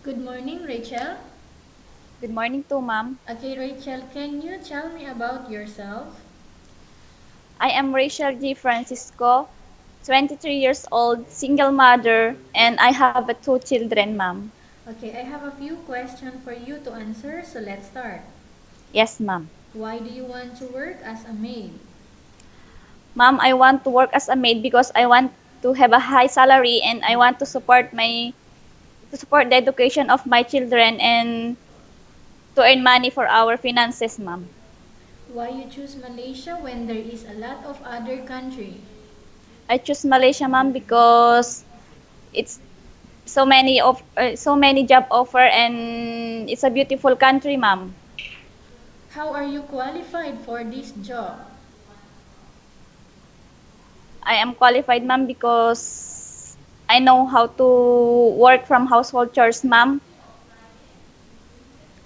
Good morning, Rachel. Good morning too, ma'am. Okay, Rachel, can you tell me about yourself? I am Rachele Francisco, 23 years old, single mother, and I have two children, ma'am. Okay, I have a few questions for you to answer, so let's start. Yes, ma'am. Why do you want to work as a maid? Ma'am, I want to work as a maid because I want to have a high salary and I want to support the education of my children and to earn money for our finances, ma'am. Why you choose Malaysia when there is a lot of other country? I choose Malaysia, ma'am, because it's so many job offer and it's a beautiful country, ma'am. How are you qualified for this job? I am qualified, ma'am, because I know how to work from household chores, ma'am.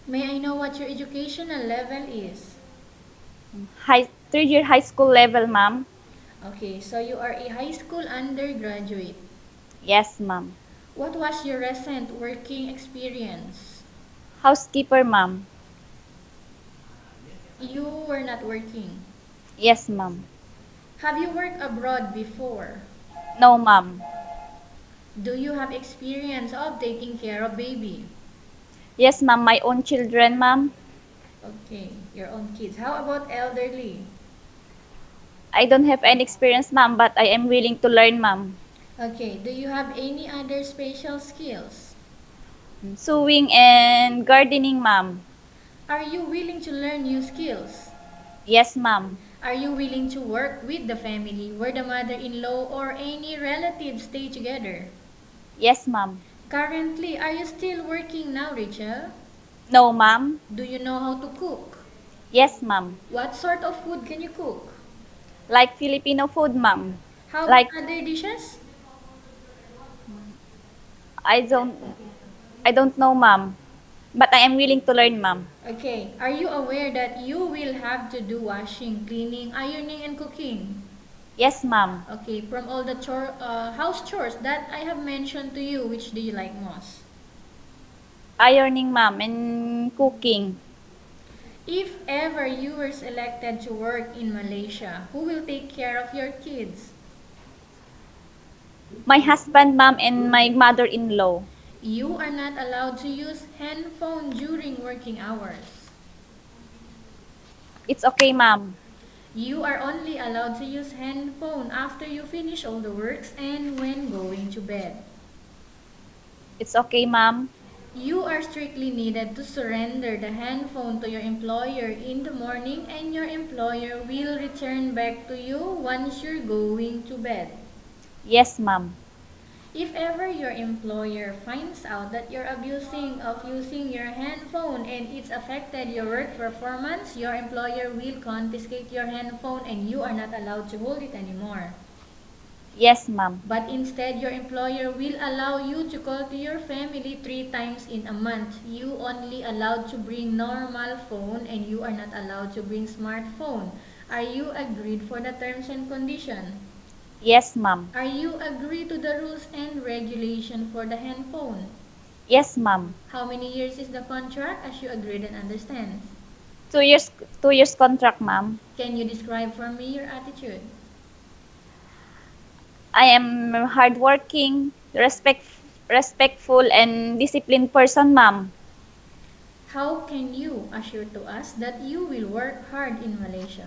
May I know what your educational level is? Third year high school level, ma'am. Okay, so you are a high school undergraduate. Yes, ma'am. What was your recent working experience? Housekeeper, ma'am. You were not working. Yes, ma'am. Have you worked abroad before? No, ma'am. Do you have experience of taking care of baby? Yes, ma'am. My own children, ma'am. Okay, your own kids. How about elderly? I don't have any experience, ma'am, but I am willing to learn, ma'am. Okay, do you have any other special skills? Sewing and gardening, ma'am. Are you willing to learn new skills? Yes, ma'am. Are you willing to work with the family where the mother-in-law or any relatives stay together? Yes, ma'am. Currently, are you still working now, Rachel? No, ma'am. Do you know how to cook? Yes, ma'am. What sort of food can you cook? Like Filipino food, ma'am. How about Like other dishes? I don't I don't know, ma'am. But I am willing to learn, ma'am. Okay, are you aware that you will have to do washing, cleaning, ironing, and cooking? Yes, ma'am. Okay, from all the house chores that I have mentioned to you, which do you like most? Ironing, ma'am, and cooking. If ever you were selected to work in Malaysia, who will take care of your kids? My husband, ma'am, and my mother-in-law. You are not allowed to use handphone during working hours. It's okay, ma'am. You are only allowed to use handphone after you finish all the works and when going to bed. It's okay, ma'am. You are strictly needed to surrender the handphone to your employer in the morning and your employer will return back to you once you're going to bed. Yes, ma'am. If ever your employer finds out that you're abusing of using your handphone and it's affected your work performance, your employer will confiscate your handphone and you are not allowed to hold it anymore. Yes, ma'am. But instead, your employer will allow you to call to your family 3 times in a month. You only allowed to bring normal phone and you are not allowed to bring smartphone. Are you agreed for the terms and condition? Yes, ma'am. Are you agreed to the rules and regulation for the handphone? Yes, ma'am. How many years is the contract as you agreed and understand? 2 years, 2 years contract, ma'am. Can you describe for me your attitude? I am hardworking, respectful, and disciplined person, ma'am. How can you assure to us that you will work hard in Malaysia?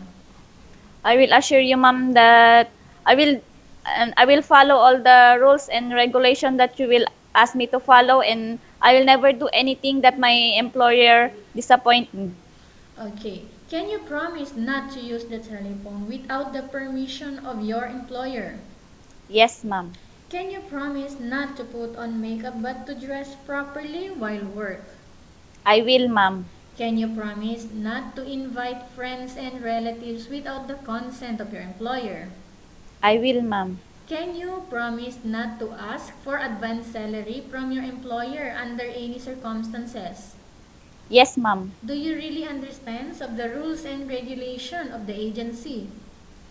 I will assure you, ma'am, that I will I will follow all the rules and regulation that you will ask me to follow, and I will never do anything that my employer disappoint me. Okay. Can you promise not to use the telephone without the permission of your employer? Yes, ma'am. Can you promise not to put on makeup but to dress properly while work? I will, ma'am. Can you promise not to invite friends and relatives without the consent of your employer? I will, ma'am. Can you promise not to ask for advance salary from your employer under any circumstances? Yes, ma'am. Do you really understand of the rules and regulation of the agency?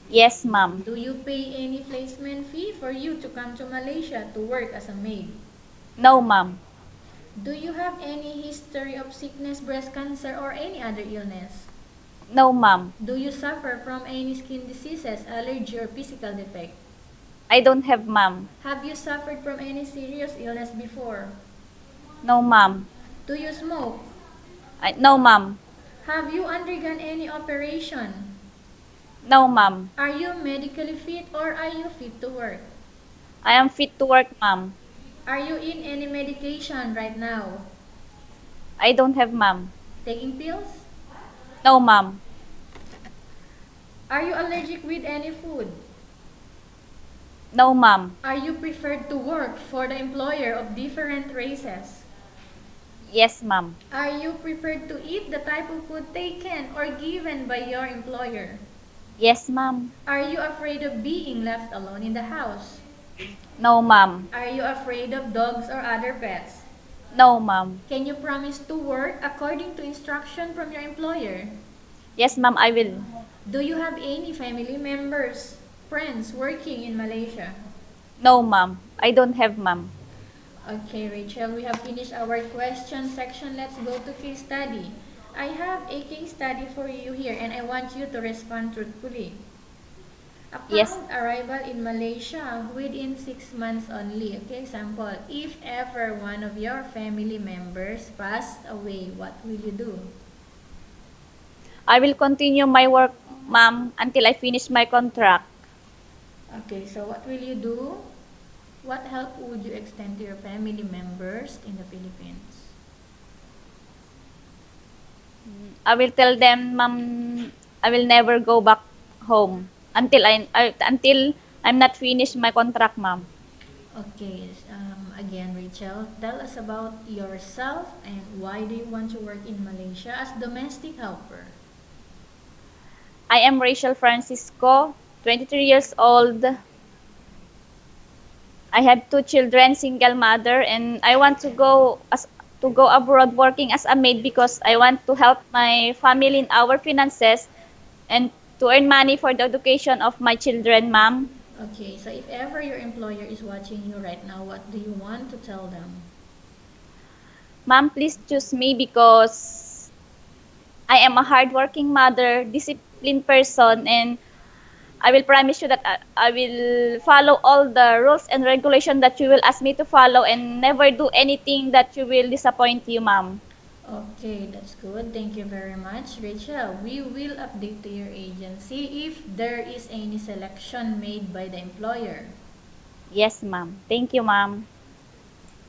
Yes, ma'am. Do you pay any placement fee for you to come to Malaysia to work as a maid? No, ma'am. Do you have any history of sickness, breast cancer, or any other illness? No, ma'am. Do you suffer from any skin diseases, allergy, or physical defect? I don't have, ma'am. Have you suffered from any serious illness before? No, ma'am. Do you smoke? No, ma'am. Have you undergone any operation? No, ma'am. Are you medically fit or are you fit to work? I am fit to work, ma'am. Are you in any medication right now? I don't have, ma'am. Taking pills? No, ma'am. Are you allergic with any food? No, ma'am. Are you preferred to work for the employer of different races? Yes, ma'am. Are you prepared to eat the type of food taken or given by your employer? Yes, ma'am. Are you afraid of being left alone in the house? No, ma'am. Are you afraid of dogs or other pets? No, ma'am. Can you promise to work according to instruction from your employer? Yes, ma'am, I will. Do you have any family members, friends working in Malaysia? No, ma'am. I don't have, ma'am. Okay, Rachel, we have finished our question section. Let's go to case study. I have a case study for you here and I want you to respond truthfully. Upon Yes. arrival in Malaysia within 6 months only. Okay, example, if ever one of your family members passed away, what will you do? I will continue my work, ma'am, until I finish my contract. Okay, so what will you do? What help would you extend to your family members in the Philippines? I will tell them, ma'am, I will never go back home until I'm not finished my contract, ma'am. Okay, again, Rachel, tell us about yourself and why do you want to work in Malaysia as domestic helper? I am Rachele Francisco, 23 years old. I have 2 children, single mother, and I want to go abroad working as a maid because I want to help my family in our finances and to earn money for the education of my children, ma'am. Okay, so if ever your employer is watching you right now, what do you want to tell them? Ma'am, please choose me because I am a hardworking mother, disciplined person, and I will promise you that I will follow all the rules and regulations that you will ask me to follow and never do anything that you will disappoint you, ma'am. Okay, that's good. Thank you very much, Rachel. We will update to your agency if there is any selection made by the employer. Yes, ma'am. Thank you, ma'am.